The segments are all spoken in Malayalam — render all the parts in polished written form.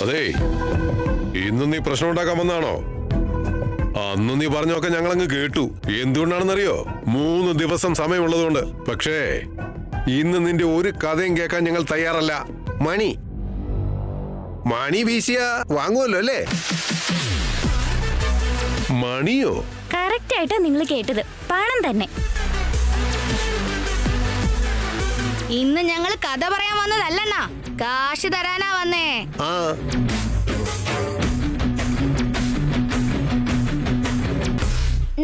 അതെ, ഇന്ന് നീ പ്രശ്നം ഉണ്ടാക്കാൻ വന്നാണോ? അന്ന് നീ പറഞ്ഞൊക്കെ ഞങ്ങളങ്ങ് കേട്ടു. എന്തുകൊണ്ടാണെന്നറിയോ? 3 ദിവസം സമയമുള്ളതുകൊണ്ട്. പക്ഷേ ഇന്ന് നിന്റെ ഒരു കഥയും കേൾക്കാൻ ഞങ്ങൾ തയ്യാറല്ല. മണി വീശിയ വാങ്ങുമല്ലോ അല്ലേ? മണിയോ? കറക്റ്റ് ആയിട്ടാ നിങ്ങൾ കേട്ടത്. പണം തന്നെ. ഇന്ന് ഞങ്ങൾ കഥ പറയാൻ വന്നതല്ലണ്ണ, കാശ് തരാനാ വന്നേ.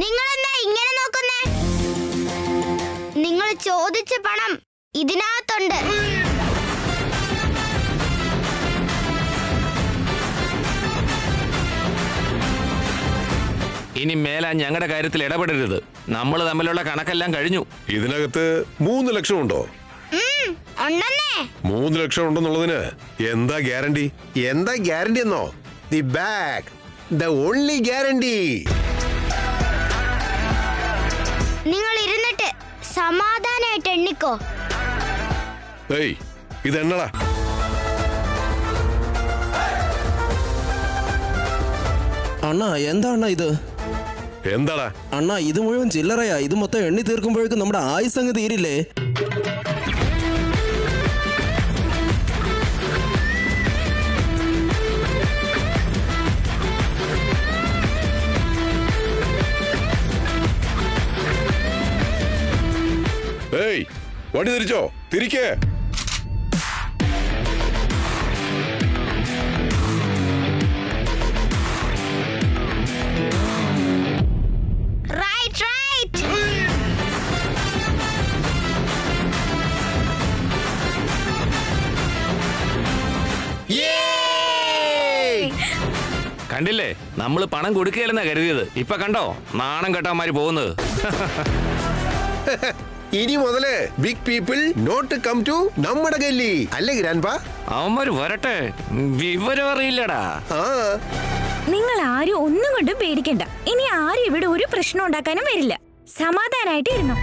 നിങ്ങളെന്താ ഇങ്ങനെ നോക്കുന്നേ? നിങ്ങൾ ചോദിച്ച പണം ഇതിനകത്തുണ്ട്. ഇനി മേലാ ഞങ്ങളുടെ കാര്യത്തിൽ ഇടപെടരുത്. നമ്മൾ തമ്മിലുള്ള കണക്കെല്ലാം കഴിഞ്ഞു. ഇതിനകത്ത് 3 ലക്ഷം ഉണ്ടോ? 3 ലക്ഷം ഉണ്ടെന്നുള്ളതിന് എന്താ ഗ്യാരണ്ടി? എന്താ ഗ്യാരണ്ടി എന്നോ? The bag, the only guarantee. നിങ്ങൾ ഇരുന്നിട്ട് സമാധാനമായിട്ട് എണ്ണിക്കോ. ഏയ്, ഇതെന്നടാ? അണ്ണാ എന്താ ഇത്? എന്താടാ അണ്ണാ, ഇത് മുഴുവൻ ചില്ലറയാ. ഇത് മൊത്തം എണ്ണി തീർക്കുമ്പോഴേക്കും നമ്മുടെ ആയുസ് അങ്ങ് തീരില്ലേ? ഏയ്, വണ്ടി തിരിച്ചോ, തിരിക്കേ. കണ്ടില്ലേ, നമ്മൾ പണം കൊടുക്കുകയല്ലെന്നാ കരുതിയത്. ഇപ്പൊ കണ്ടോ നാണം കെട്ടാമാര് പോകുന്നത്. ഇനി മുതല് big people not come to നമ്മുടെ ഗല്ലി അല്ലേ ഗ്രാൻഡ്പാ? അവന്മാര് വരട്ടെ, വിവരം അറിയില്ലടാ. നിങ്ങൾ ആരും ഒന്നും കൊണ്ടും പേടിക്കണ്ട. ഇനി ആരും ഇവിടെ ഒരു പ്രശ്നം ഉണ്ടാക്കാനും വരില്ല. സമാധാനായിട്ട് ഇരുന്നു.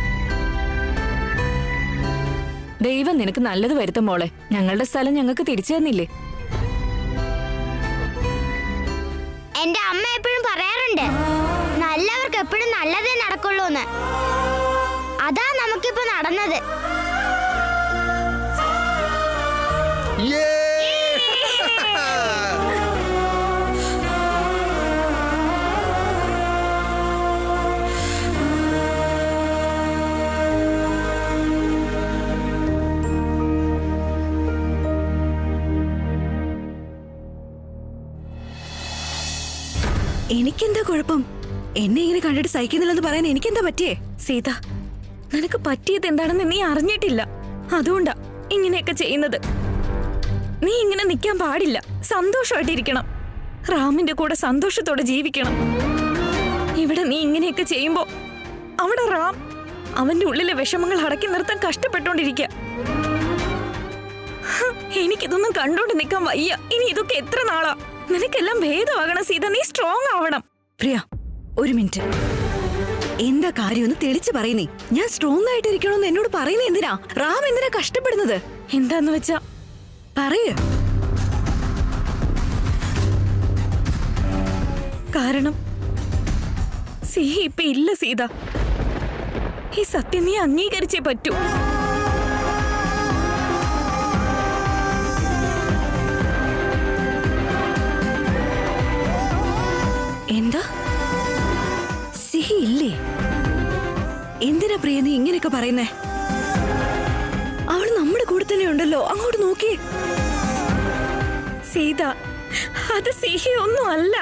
ദൈവം നിനക്ക് നല്ലത് വരുത്തും മോളെ. ഞങ്ങളുടെ സ്ഥലം ഞങ്ങൾക്ക് തിരിച്ചു തന്നില്ലേ? എന്റെ അമ്മ എപ്പോഴും പറയാറുണ്ട്, നല്ലവർക്ക് എപ്പോഴും നല്ലതേ നടക്കുള്ളൂന്ന്. അതാ നമുക്കിപ്പോ നടന്നത്. എനിക്കെന്താ കുഴപ്പം? എന്നെ ഇങ്ങനെ കണ്ടിട്ട് സഹിക്കുന്നില്ലെന്ന് പറയാൻ എനിക്കെന്താ പറ്റിയേ? സീത, നിനക്ക് പറ്റിയത് എന്താണെന്ന് നീ അറിഞ്ഞിട്ടില്ല. അതുകൊണ്ടാ ഇങ്ങനെയൊക്കെ ചെയ്യുന്നത്. നീ ഇങ്ങനെ നിൽക്കാൻ പാടില്ല. സന്തോഷമായിട്ടിരിക്കണം. റാമിന്റെ കൂടെ സന്തോഷത്തോടെ ജീവിക്കണം. ഇവിടെ നീ ഇങ്ങനെയൊക്കെ ചെയ്യുമ്പോ അവിടെ റാം അവന്റെ ഉള്ളിലെ വിഷമങ്ങൾ അടക്കി നിർത്താൻ കഷ്ടപ്പെട്ടോണ്ടിരിക്കുക. എനിക്കിതൊന്നും കണ്ടോണ്ട് നിൽക്കാൻ വയ്യ. ഇനി ഇതൊക്കെ എത്ര നാളാ? നിനക്കെല്ലാം ഭേദമാകണം സീത. നീ സ്ട്രോങ് ആവണം. പ്രിയ, ഒരു മിനിറ്റ്. എന്താ കാര്യമൊന്ന് തെളിച്ച് പറയുന്നേ. ഞാൻ സ്ട്രോങ് ആയിട്ടിരിക്കണമെന്ന് എന്നോട് പറയുന്നേ എന്തിനാ? റാം എന്തിനാ കഷ്ടപ്പെടുന്നത്? എന്താന്ന് വെച്ചാ പറയ്. കാരണം സിഹി ഇപ്പൊ ഇല്ല സീത. ഈ സത്യം നീ അംഗീകരിച്ചേ പറ്റൂ. എന്താ? സിഹി ഇല്ലേ? എന്തിനാ പ്രിയ നീ ഇങ്ങനെയൊക്കെ പറയുന്നേ? അവള് നമ്മുടെ കൂടെ തന്നെ ഉണ്ടല്ലോ. അങ്ങോട്ട് നോക്കി. സീത, അത് സിഹി ഒന്നും അല്ല.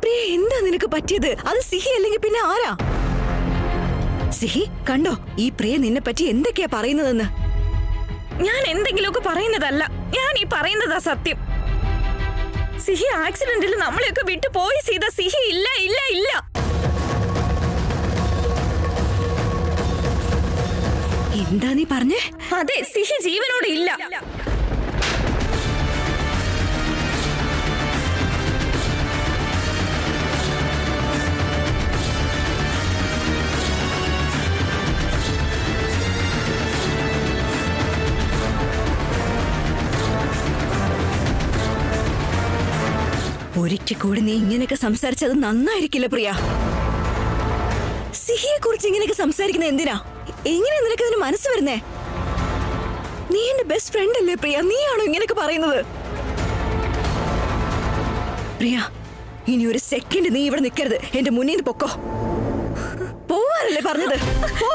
പ്രിയ, എന്താ നിനക്ക് പറ്റിയത്? അത് സിഹി അല്ലെങ്കിൽ പിന്നെ ആരാ? സിഹി, കണ്ടോ ഈ പ്രിയ നിന്നെ പറ്റി എന്തൊക്കെയാ പറയുന്നതെന്ന്? ഞാൻ എന്തെങ്കിലുമൊക്കെ പറയുന്നതല്ല. ഞാൻ ഈ പറയുന്നതാ സത്യം. സിഹി ആക്സിഡന്റിൽ നമ്മളെയൊക്കെ വിട്ടു പോയി സീത. സിഹി ഇല്ല ഇല്ല ഇല്ല. എന്താ നീ പറഞ്ഞേ? അതെ, സിഹി ജീവനോടെ ഇല്ല. ഒരിക്കൽ കൂടി നീ ഇങ്ങനെയൊക്കെ സംസാരിച്ചത് നന്നായിരിക്കില്ല പ്രിയ. സിഹിയെ കുറിച്ച് ഇങ്ങനെയൊക്കെ സംസാരിക്കുന്നത് എന്തിനാ? എങ്ങനെയാ നിനക്ക് അതിന് മനസ്സ് വരുന്നേ? നീ എന്റെ ബെസ്റ്റ് ഫ്രണ്ട് അല്ലേ പ്രിയ? നീയാണോ ഇങ്ങനെയൊക്കെ പറയുന്നത്? പ്രിയ, ഇനി ഒരു സെക്കൻഡ് നീ ഇവിടെ നിൽക്കരുത്. എന്റെ മുന്നിൽ നിന്ന് പൊക്കോ. പോവാനല്ലേ പറഞ്ഞത്? പോ.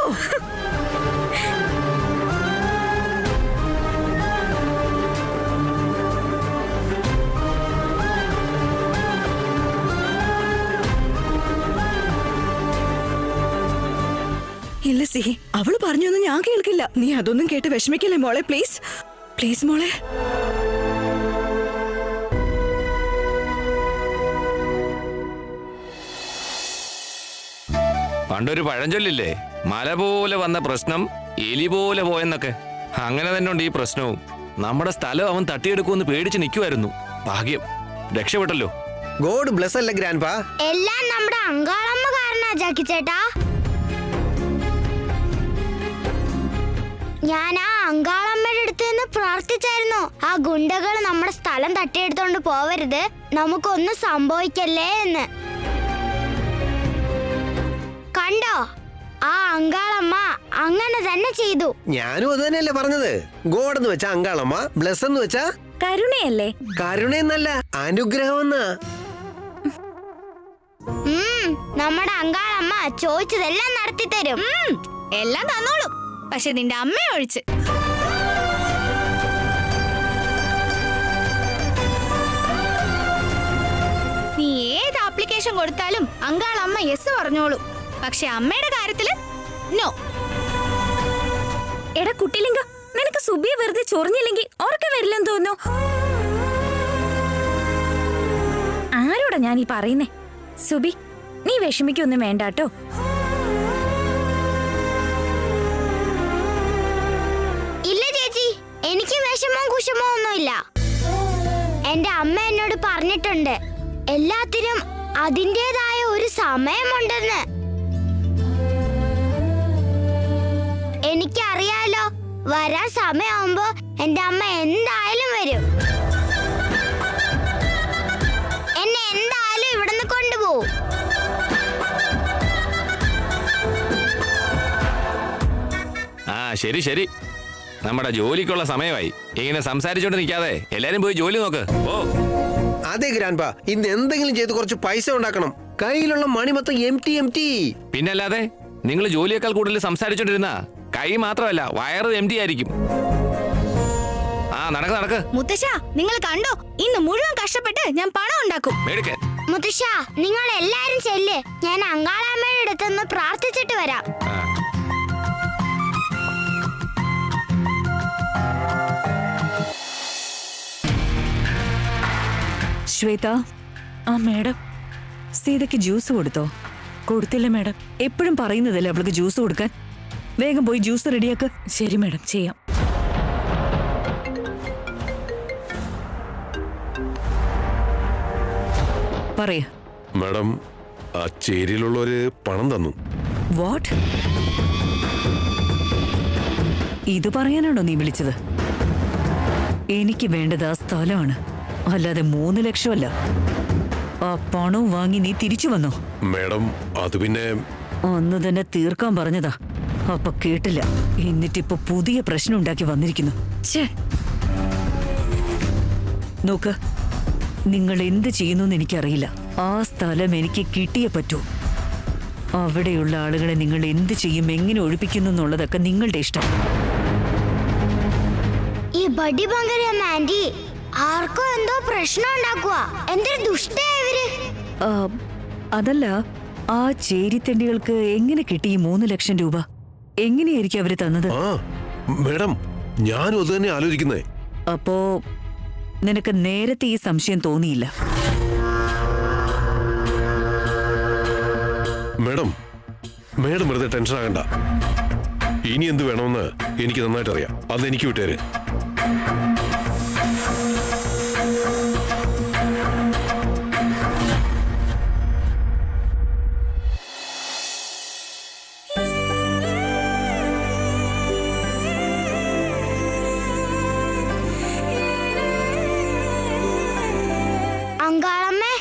ഇല്ല സിഹി, അവള് പറഞ്ഞൊന്നും ഞാൻ കേൾക്കില്ല. നീ അതൊന്നും കേട്ട് വിഷമിക്കല്ലേ മോളെ. പ്ലീസ് പ്ലീസ് മോളെ. പണ്ടൊരു പഴഞ്ചൊല്ലില്ലേ, മല പോലെ വന്ന പ്രശ്നം എലി പോലെ പോയെന്നൊക്കെ. അങ്ങനെ തന്നെ ഉണ്ട് ഈ പ്രശ്നവും. നമ്മുടെ സ്ഥലം അവൻ തട്ടിയെടുക്കുമെന്ന് പേടിച്ച് നിൽക്കുമായിരുന്നു. ഭാഗ്യം, രക്ഷപ്പെട്ടല്ലോ. ഗോഡ് ബ്ലെസ് അല്ലേ ഗ്രാൻഡ് പാ. എല്ലാം നമ്മുടെ അങ്കാളമ്മ കാരണാ ജാക്കി ചേട്ടാ. ഞാൻ ആ അങ്കാളമ്മയുടെ അടുത്ത് നിന്ന് പ്രാർത്ഥിച്ചായിരുന്നു, ആ ഗുണ്ടകൾ നമ്മുടെ സ്ഥലം തട്ടിയെടുത്തോണ്ട് പോവരുത്, നമുക്കൊന്നും സംഭവിക്കല്ലേ എന്ന്. കണ്ടോ, ആ അങ്കാളമ്മ അങ്ങനെ തന്നെ ചെയ്തു. ഞാനും അത് തന്നെയല്ലേ പറഞ്ഞത്. ഗോഡ് എന്ന് വെച്ചാ അങ്കാളമ്മ, ബ്ലെസ് എന്ന് വെച്ചാ കരുണയല്ലേ? കരുണയെന്നല്ല, അനുഗ്രഹം എന്നാ. നമ്മുടെ അങ്കാളമ്മ ചോദിച്ചതെല്ലാം നടത്തി തരും. എല്ലാം തന്നോളും, പക്ഷെ നിന്റെ അമ്മയെ ഒഴിച്ച്. നീ ഏത് ആപ്ലിക്കേഷൻ കൊടുത്താലും അങ്കാളമ്മ യെസ് പറഞ്ഞോളൂ, പക്ഷെ അമ്മയുടെ കാര്യത്തില് നോ. എടാ കുട്ടിലിംഗ, നിനക്ക് സുബിയെ വെറുതെ ചൊറിഞ്ഞില്ലെങ്കിൽ ഓർക്ക വരില്ലെന്ന് തോന്നുന്നു. ആരോടാ ഞാൻ ഈ പറയുന്നേ? സുബി, നീ വിഷമിക്കൊന്നും വേണ്ടാട്ടോ. ഇല്ല ചേച്ചി, എനിക്ക് വിഷമവും കുശമോ ഒന്നുമില്ല. എന്റെ അമ്മ എന്നോട് പറഞ്ഞിട്ടുണ്ട്, എല്ലാത്തിനും അതിൻ്റെതായ ഒരു സമയമുണ്ടെന്ന്. എനിക്കറിയാലോ, വരാൻ സമയമാകുമ്പോ എന്റെ അമ്മ എന്തായാലും വരും. എന്നെ എന്തായാലും ഇവിടുന്ന് കൊണ്ടുപോകും. ആ ശരി ശരി, നമ്മുടെ ജോലിക്കുള്ള സമയമായി. ഇങ്ങനെ സംസാരിച്ചോണ്ട് നിൽക്കാതെ എല്ലാരും പോയി ജോലി നോക്ക്. ഓ അതെ ഗ്രാൻഡ് പാ, ഇന്ന് എന്തെങ്കിലും ചെയ്ത് കുറച്ച് പൈസ ഉണ്ടാക്കണം. കയ്യിലുള്ള മണി മൊത്തം എംറ്റി. പിന്നല്ലാതെ, നിങ്ങൾ ജോലിയേക്കാൾ കൂടുതൽ സംസാരിച്ചോണ്ടിരുന്ന കൈ മാത്രമല്ല വയറ് എംറ്റി ആയിരിക്കും. ആ നടക്ക്. മുത്തശ്ശ, നിങ്ങൾ കണ്ടോ, ഇന്ന് മുഴുവൻ കഷ്ടപ്പെട്ട് ഞാൻ പണം ഉണ്ടാക്കും. മേടിക്കാൻ മുത്തശ്ശ, നിങ്ങൾ എല്ലാരും ചെല്ല്, ഞാൻ അങ്കാളമ്മയുടെ അടുത്തൊന്ന് പ്രാർത്ഥിച്ചിട്ട് വരാം. ശ്വേത. ആ മേഡം. സീതയ്ക്ക് ജ്യൂസ് കൊടുത്തോ? കൊടുത്തില്ല മേഡം. എപ്പോഴും പറയുന്നതല്ലേ അവൾക്ക് ജ്യൂസ് കൊടുക്കാൻ. വേഗം പോയി ജ്യൂസ് റെഡിയാക്ക്. ശരി മേഡം, ചെയ്യാം. പറയ. മാഡം, ആ ചേരിയിലുള്ളവര് പണം തന്നു. വാട്ട്? ഇത് പറയാനാണോ നീ വിളിച്ചത്? എനിക്ക് വേണ്ടത് ആ സ്ഥലമാണ്, അല്ലാതെ 3 ലക്ഷമല്ല. ആ പണവും വാങ്ങി നീ തിരിച്ചു വന്നോ? മാഡം, അത് പിന്നെ അന്ന് തന്നെ തീർക്കാൻ പറഞ്ഞതാ, അപ്പൊ കേട്ടില്ല. എന്നിട്ടിപ്പോ പുതിയ പ്രശ്നം ഉണ്ടാക്കി വന്നിരിക്കുന്നു. ഛേ, നോക്ക്, നിങ്ങൾ എന്ത് ചെയ്യുന്നു എനിക്കറിയില്ല. ആ സ്ഥലം എനിക്ക് കിട്ടിയേ പറ്റൂ. അവിടെയുള്ള ആളുകളെ നിങ്ങൾ എന്ത് ചെയ്യും, എങ്ങനെ ഒഴിപ്പിക്കുന്നു എന്നുള്ളതൊക്കെ നിങ്ങളുടെ ഇഷ്ടം. ഈ ബഡി ബങ്കരമ്മ ആന്റി ആർക്കോ എന്തോ പ്രശ്നം ഉണ്ടാക്കുക. എന്തൊരു ദുഷ്ടയാ. അതല്ല, ആ ചേരിത്തണ്ടികൾക്ക് എങ്ങനെ കിട്ടി ഈ 3 ലക്ഷം രൂപ? എങ്ങനെയായിരിക്കും അവര് തന്നത്? ആ മാഡം, ഞാനും അത് തന്നെ ആലോചിക്കുന്നേ. അപ്പോ നിനക്ക് നേരത്തെ ഈ സംശയം തോന്നിയില്ല? മാഡം വെറുതെ ടെൻഷൻ ആകണ്ട. ഇനി എന്ത് വേണമെന്ന് എനിക്ക് നന്നായിട്ട് അറിയാം. അത് എനിക്ക് വിട്ടേര്. അങ്കാളമ്മേ,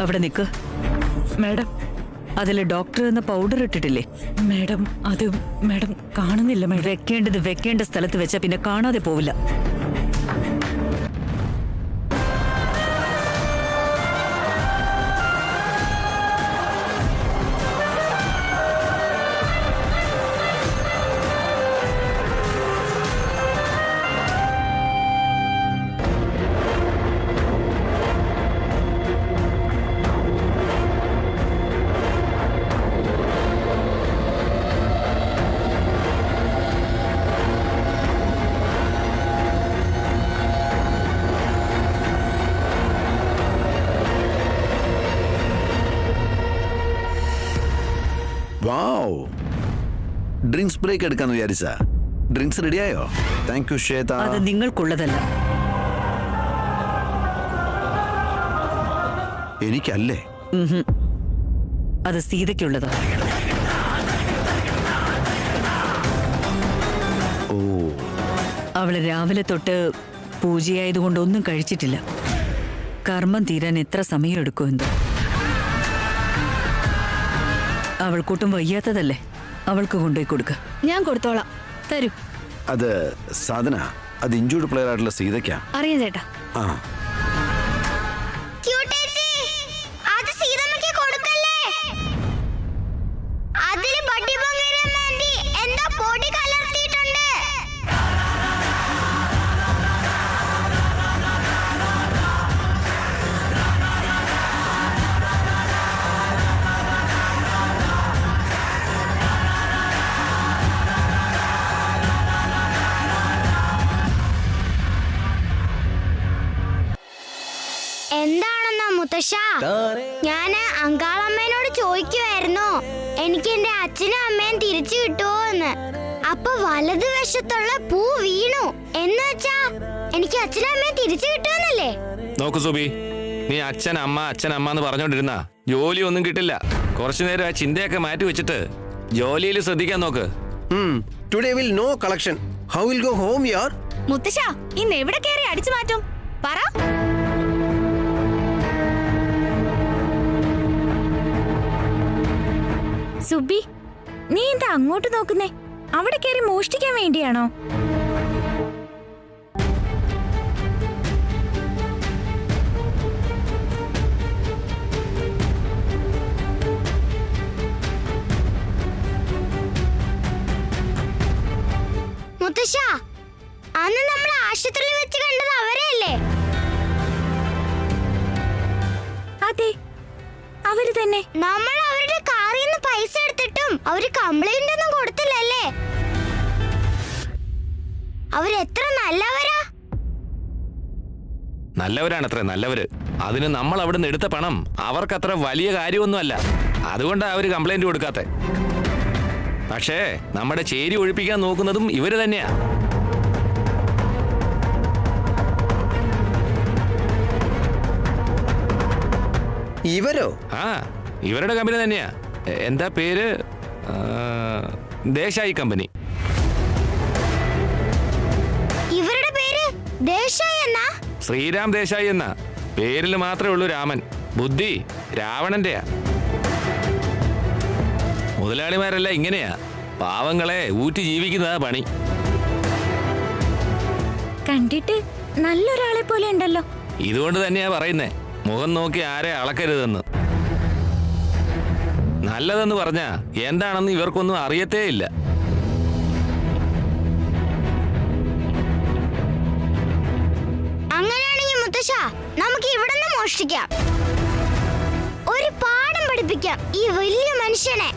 അവിടെ നിൽക്ക്. മാഡം അതിൽ ഡോക്ടർ എന്ന പൗഡർ ഇട്ടിട്ടില്ലേ? മാഡം അത് മാഡം കാണുന്നില്ല മാഡം. വെക്കേണ്ടത് വെക്കേണ്ട സ്ഥലത്ത് വെച്ചാ പിന്നെ കാണാതെ പോവില്ല. വാവ്, ഡ്രിങ്ക്സ് ബ്രേക്ക് എടുക്കാന്ന് വിചാരിച്ച ഡ്രിങ്ക്സ് റെഡിയായോ? Thank you Shweta. അത് നിങ്ങൾക്കുള്ളതല്ല. എനിക്കല്ലേ? അത് സീതയ്ക്കുള്ളതാ. ഓ, അവള് രാവിലെ തൊട്ട് പൂജയായതുകൊണ്ട് ഒന്നും കഴിച്ചിട്ടില്ല. കർമ്മം തീരാൻ എത്ര സമയം എടുക്കുമെന്തോ. അവൾക്കൊട്ടും വയ്യാത്തതല്ലേ, അവൾക്ക് കൊണ്ടുപോയി കൊടുക്ക. ഞാൻ കൊടുത്തോളാം, തരൂ. അത് സാധന, അത് ഇഞ്ചൂർഡ് പ്ലെയർ ആയിട്ടുള്ള സീതയ്ക്കാ. അറിയാം ചേട്ടാ. ആ, ക്യൂട്ടേച്ചി, അത് സീതമ്മയ്ക്ക് കൊടുക്കല്ലേ. അതില് ബഡ്ഡി ബംഗാരം മാന്തി എന്തോ പൊടി കലർത്തിയിട്ടുണ്ട്. എന്താണെന്നാ മുത്തശ്ശ, ഞാന് അങ്കാളമ്മേനോട് ചോദിക്കുമായിരുന്നു എനിക്ക് എന്റെ അച്ഛനും അമ്മയും തിരിച്ചു കിട്ടുമോ എന്ന്. അപ്പൊ വലതുവശത്തുള്ള പൂ വീണു എന്ന് വെച്ചാ എനിക്ക് അച്ഛനും അമ്മയും തിരിച്ചു കിട്ടുമെന്നല്ലേ? നോക്കു സുബി, നീ അച്ഛൻ അമ്മ എന്ന് പറഞ്ഞോണ്ടിരുന്ന ജോലി ഒന്നും കിട്ടില്ല. കുറച്ചു നേരം ആ ചിന്തയൊക്കെ മാറ്റി വെച്ചിട്ട് ജോലിയിൽ ശ്രദ്ധിക്കാൻ നോക്ക്. Today will no collection. How will go home യാർ? മുത്തശ്ശ, ഇന്ന് എവിടെ കയറി അടിച്ചു മാറ്റും പറ. സുബി, നീ എന്താ അങ്ങോട്ട് നോക്കുന്നേ? അവിടെ കയറി മോഷ്ടിക്കാൻ വേണ്ടിയാണോ? മുത്തശ്ശ, അന്ന് നമ്മൾ ആശുപത്രിയിൽ വെച്ച് കണ്ടത് അവരെയല്ലേ? അതെ, അവര് തന്നെ. നമ്മൾ അവരുടെ കാറിൽ നിന്ന് പൈസ എടുത്തിട്ടും അവര് കംപ്ലൈന്റ് ഒന്നും കൊടുത്തില്ലല്ലേ? അവരെത്ര നല്ലവരാ. നല്ലവരാണത്ര നല്ലവര്. അതിന് നമ്മൾ അവിടെ നിന്ന് എടുത്ത പണം അവർക്കത്ര വലിയ കാര്യമൊന്നുമല്ല. അതുകൊണ്ടാണ് അവര് കംപ്ലൈന്റ് കൊടുക്കാത്തെ. പക്ഷേ നമ്മുടെ ചേരി ഒഴിപ്പിക്കാൻ നോക്കുന്നതും ഇവര് തന്നെയാ. ഇവരോ? ആ, ഇവരുടെ കമ്പനി തന്നെയാ. എന്താ പേര്? ദേശായി കമ്പനി. ഇവരുടെ പേര് ദേശായി എന്നാ? ശ്രീരാം ദേശായി എന്ന പേരിൽ മാത്രമേ ഉള്ളൂ രാമൻ. ബുദ്ധി രാവണന്റെയാ. മുതലാളിമാരെല്ലാം ഇങ്ങനെയാ, പാവങ്ങളെ ഊറ്റി ജീവിക്കുന്നതാ പണി. കണ്ടിട്ട് നല്ലൊരാളെ പോലെ ഉണ്ടല്ലോ. ഇതുകൊണ്ട് തന്നെയാ പറയുന്നേ, മുഖം നോക്കി ആരെ അളക്കരുതെന്ന്. നല്ലതെന്ന് പറഞ്ഞാ എന്താണെന്ന് ഇവർക്കൊന്നും അറിയത്തേ ഇല്ല. അങ്ങനെയാണെങ്കിൽ മുത്തശ്ശ, നമുക്ക് ഇവിടെ നിന്ന് മോഷ്ടിക്കാം. ഒരു പാഠം പഠിപ്പിക്കാം ഈ വലിയ മനുഷ്യനെ.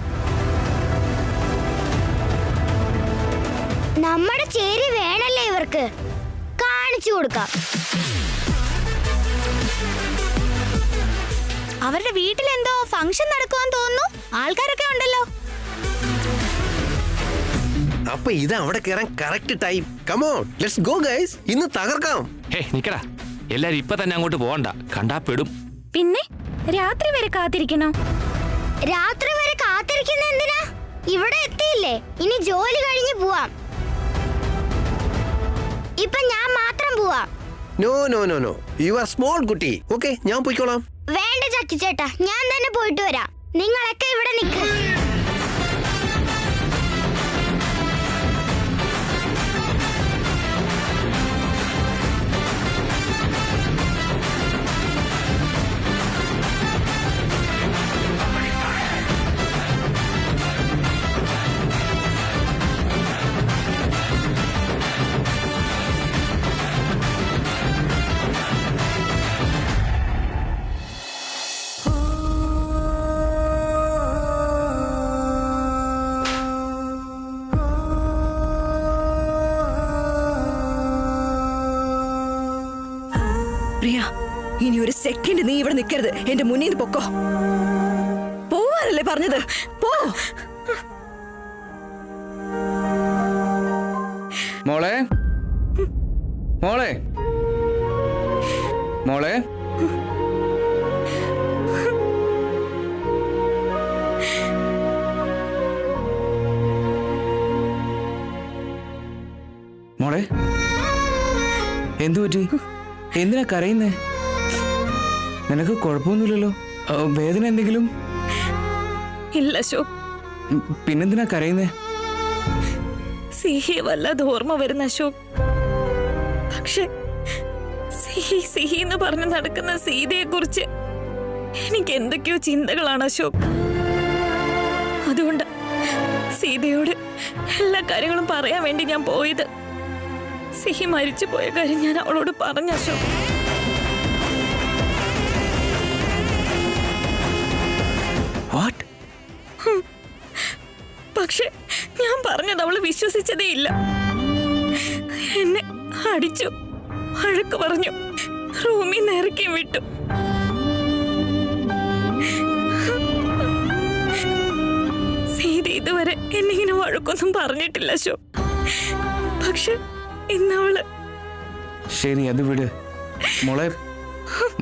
നമ്മുടെ ചേരി വേണല്ലേ ഇവർക്ക്, കാണിച്ചു കൊടുക്കാം. അവരുടെ വീട്ടിലെന്തോ ഫംഗ്ഷൻ നടക്കുവാൻ തോന്നുന്നു. ആൾക്കാരൊക്കെ ഉണ്ടല്ലോ. അപ്പൊ ഇത് അവിടെ കയറാൻ correct time. Come on, let's go guys. ഇന്ന് തകർക്കാം. ഹേ നിക്കടാ, എല്ലാരും ഇപ്പൊ തന്നെ അങ്ങോട്ട് പോകണ്ട, കണ്ടാ പെടും. പിന്നെ രാത്രി വരെ കാത്തിരിക്കണോ? രാത്രി വരെ കാത്തിരിക്കുന്ന എന്തിനാ? ഇവിടെ എത്തിയില്ലേ, ഇനി ജോലി കഴിഞ്ഞ് പോവാം. ഇപ്പൊ ഞാൻ മാത്രം പോവാം. No no no no, you are small കുട്ടി. ഓക്കെ, ഞാൻ പോയിക്കോളാം. വേണ്ട ചക്കി ചേട്ടാ, ഞാൻ തന്നെ പോയിട്ട് വരാം. നിങ്ങളൊക്കെ ഇവിടെ നിൽക്ക്. പ്രിയ, ഇനി ഒരു സെക്കൻഡ് നീ ഇവിടെ നിൽക്കരുത്. എന്റെ മുന്നിൽ നിന്ന് പൊക്കോ. പോവാനല്ലേ പറഞ്ഞത്? പോ. മോളെ, മോളെ, മോളെ. മോളെ, എന്തു പറ്റി? എന്തിനാ കരയുന്നേ? നിനക്ക് കുഴപ്പമൊന്നുമില്ലല്ലോ? വേദന എന്തെങ്കിലും? ഇല്ല അശോക്. പിന്നെന്തിനാ കരയുന്നേ? സിഹി വല്ലാതെ ഓർമ്മ വരുന്ന അശോക്. പക്ഷെ സിഹി സിഹി എന്ന് പറഞ്ഞു നടക്കുന്ന സീതയെ കുറിച്ച് എനിക്ക് എന്തൊക്കെയോ ചിന്തകളാണ് അശോക്. അതുകൊണ്ട് സീതയോട് എല്ലാ കാര്യങ്ങളും പറയാൻ വേണ്ടി ഞാൻ പോയത്. സിഹി മരിച്ചു പോയ കാര്യം ഞാൻ അവളോട് പറഞ്ഞു അശോക്. പക്ഷെ ഞാൻ പറഞ്ഞത് അവള് വിശ്വസിച്ചതേ ഇല്ല. എന്നെ അടിച്ചു, വഴക്ക് പറഞ്ഞു, റൂമിൽ നിന്ന് ഇറക്കി വിട്ടു. സീത ഇതുവരെ എന്നിങ്ങനെ വഴക്കൊന്നും പറഞ്ഞിട്ടില്ല അശോക്. പക്ഷെ ഇന്നവള്. ശരി, അത് വിട് മോളെ.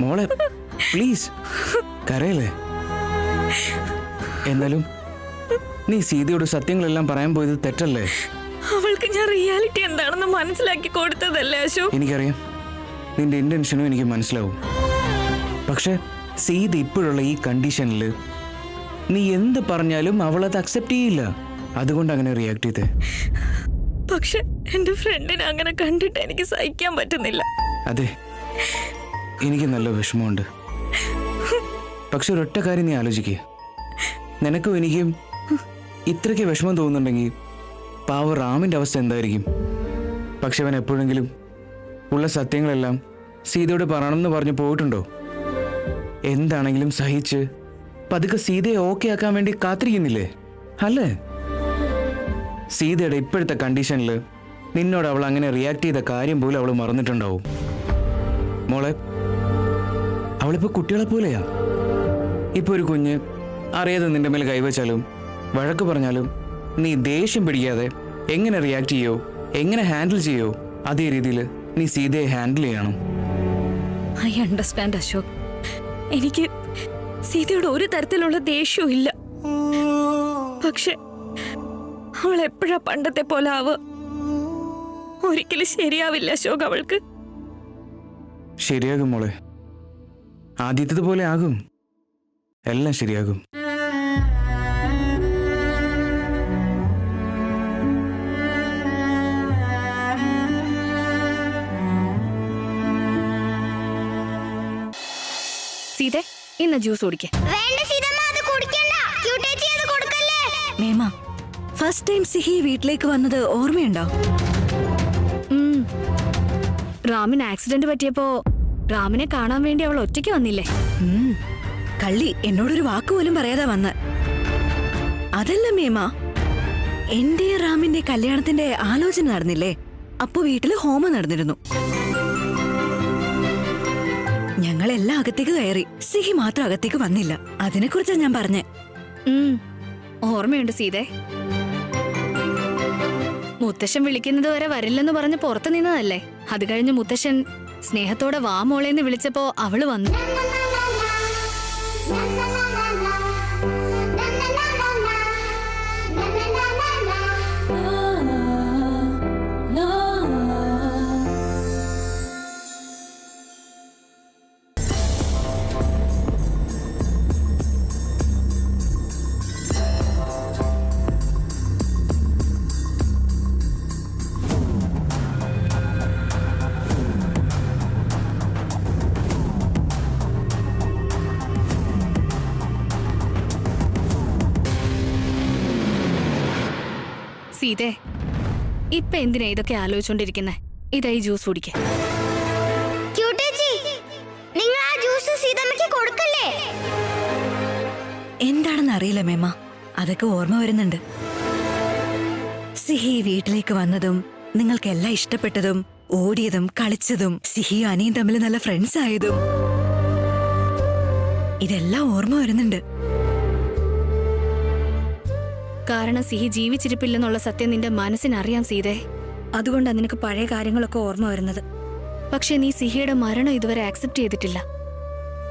മോളെ പ്ലീസ് കരയല്ലേ. എന്നാലും നീ സീതയോട് സത്യങ്ങളെല്ലാം പറയാൻ പോയത് തെറ്റല്ലേ? അവൾക്ക് ഞാൻ റിയാലിറ്റി എന്താണെന്ന് മനസ്സിലാക്കി കൊടുത്തതല്ലേ അശോക്? എനിക്കറിയാം, നിന്റെ ഇന്റൻഷനും എനിക്ക് മനസ്സിലാവും. പക്ഷെ സീത ഇപ്പോഴുള്ള ഈ കണ്ടീഷനിൽ നീ എന്ത് പറഞ്ഞാലും അവളത് അക്സെപ്റ്റ് ചെയ്യില്ല. അതുകൊണ്ട് അങ്ങനെ റിയാക്ട് ചെയ്തേ. പക്ഷെ എന്റെ ഫ്രണ്ടിനെ അങ്ങനെ കണ്ടിട്ട് എനിക്ക് സഹിക്കാൻ പറ്റുന്നില്ല. അതെ, എനിക്ക് നല്ല വിഷമമുണ്ട്. പക്ഷെ ഒരൊറ്റ കാര്യം നീ ആലോചിക്കുക. നിനക്കും എനിക്കും ഇത്രയ്ക്ക് വിഷമം തോന്നുന്നുണ്ടെങ്കിൽ പാവ റാമിൻ്റെ അവസ്ഥ എന്തായിരിക്കും? പക്ഷെ അവൻ എപ്പോഴെങ്കിലും ഉള്ള സത്യങ്ങളെല്ലാം സീതയോട് പറയണമെന്ന് പറഞ്ഞു പോയിട്ടുണ്ടോ? എന്താണെങ്കിലും സഹിച്ച് പതുക്കെ സീതയെ ഓക്കെ ആക്കാൻ വേണ്ടി കാത്തിരിക്കുന്നില്ലേ? അല്ലേ? സീതയുടെ ഇപ്പോഴത്തെ കണ്ടീഷനിൽ നിന്നോട് അവൾ അങ്ങനെ റിയാക്ട് ചെയ്ത കാര്യം പോലും അവൾ മറന്നിട്ടുണ്ടാവും. മോളെ, അവളിപ്പോൾ കുട്ടികളെ പോലെയാ. ഇപ്പോൾ ഒരു കുഞ്ഞ് അറിയാതെ നിന്റെ മേൽ കൈവച്ചാലും വഴക്ക് പറഞ്ഞാലും നീ ദേഷ്യം പിടിക്കാതെ എങ്ങനെ റിയാക്ട് ചെയ്യോ, എങ്ങനെ ഹാൻഡിൽ ചെയ്യോ, അതേ രീതിയിൽ നീ സീതയെ ഹാൻഡിൽ ചെയ്യണം. I understand Ashok. എനിക്ക് സീതയോട് ഒരു തരത്തിലുള്ള ദേഷ്യവും ഇല്ല. പക്ഷെ അവൾ എപ്പോഴാ പണ്ടത്തെ പോലെ ആവുക? ഒരിക്കലും ശരിയാവില്ല അശോക്. അവൾക്ക് ശരിയാകും മോളെ, ആദ്യത്തേതുപോലെ ആകും. എല്ലാം ശരിയാകും. സീതെ, ഇന്ന് ജ്യൂസ് കുടിക്കേ. വേണ്ട സീതമ്മ, അത് കുടിക്കണ്ട. ക്യൂട്ടേച്ചി അത് കൊടുക്കല്ലേ. മേമ, ഫസ്റ്റ് ടൈം സിഹി വീട്ടിലേക്ക് വന്നത് ഓർമ്മയുണ്ടോ? റാമിന് ആക്സിഡന്റ് പറ്റിയപ്പോ റാമിനെ കാണാൻ വേണ്ടി അവൾ ഒറ്റയ്ക്ക് വന്നില്ലേ? കള്ളി എന്നോടൊരു വാക്ക് പോലും പറയാതെ വന്ന്. അതല്ല മേമ, എന്റെ റാമിന്റെ കല്യാണത്തിന്റെ ആലോചന നടന്നില്ലേ? അപ്പൊ വീട്ടില് ഹോമം നടന്നിരുന്നു. ഞങ്ങളെല്ലാം അകത്തേക്ക് കയറി. സിഹി മാത്രം അകത്തേക്ക് വന്നില്ല. അതിനെക്കുറിച്ചാ ഞാൻ പറഞ്ഞേ. ഓർമ്മയുണ്ട് സീതെ. മുത്തശ്ശൻ വിളിക്കുന്നത് വരെ വരില്ലെന്ന് പറഞ്ഞ് പുറത്തു നിന്നതല്ലേ. അത് കഴിഞ്ഞ് മുത്തശ്ശൻ സ്നേഹത്തോടെ വാ മോളേന്ന് വിളിച്ചപ്പോ അവള് വന്നു. സീതേ, ഇപ്പൊ എന്തിനാ ഇതൊക്കെ ആലോചിച്ചോണ്ടിരിക്കുന്നേ? ഇതായി ജ്യൂസ് കുടിക്ക. ക്യൂട്ടേച്ചി, നിങ്ങൾ ആ ജ്യൂസ് സീതമ്മയ്ക്ക് കൊടുക്കല്ലേ? എന്താണെന്ന് അറിയില്ല മേമ, അതൊക്കെ ഓർമ്മ വരുന്നുണ്ട്. സിഹി വീട്ടിലേക്ക് വന്നതും നിങ്ങൾക്കെല്ലാം ഇഷ്ടപ്പെട്ടതും ഓടിയതും കളിച്ചതും സിഹിയും അനിയും തമ്മിൽ നല്ല ഫ്രണ്ട്സ് ആയതും ഇതെല്ലാം ഓർമ്മ വരുന്നുണ്ട്. കാരണം സിഹി ജീവിച്ചിരിപ്പില്ലെന്നുള്ള സത്യം നിന്റെ മനസ്സിനറിയാം സീതേ. അതുകൊണ്ടാണ് നിനക്ക് പഴയ കാര്യങ്ങളൊക്കെ ഓർമ്മ വരുന്നത്. പക്ഷെ നീ സിഹിയുടെ മരണം ഇതുവരെ ആക്സെപ്റ്റ് ചെയ്തിട്ടില്ല.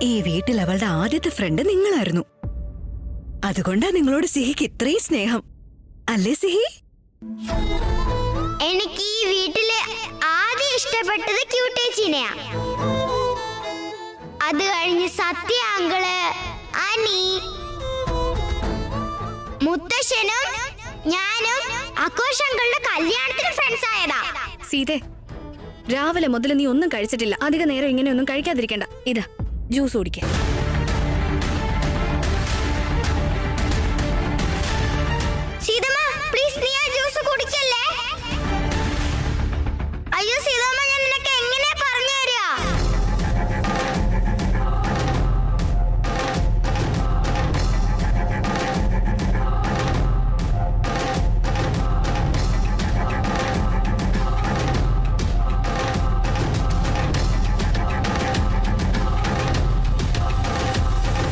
ഈ വീട്ടിൽ അവളുടെ ആദ്യത്തെ ഫ്രണ്ട് നിങ്ങളായിരുന്നു. അതുകൊണ്ടാ നിങ്ങളോട് സിഹിക്ക് ഇത്രയും സ്നേഹം, അല്ലേ സിഹി? എനിക്ക് ഈ വീട്ടില് ആദ്യം ഇഷ്ടപ്പെട്ടത് ക്യൂട്ടേച്ചിനെയാ. അത് കഴിഞ്ഞ് സത്യ അങ്കിള്, അനി, മുത്തശ്ശനും ഞാനും ആഘോഷങ്ങളുടെ കല്യാണത്തിന് ഫ്രണ്ട്സ് ആയതാ. സീതേ, രാവിലെ മുതൽ നീ ഒന്നും കഴിച്ചിട്ടില്ല. അധിക നേരം ഇങ്ങനെയൊന്നും കഴിക്കാതിരിക്കണ്ട. ഇതാ ജ്യൂസ് കുടിക്ക.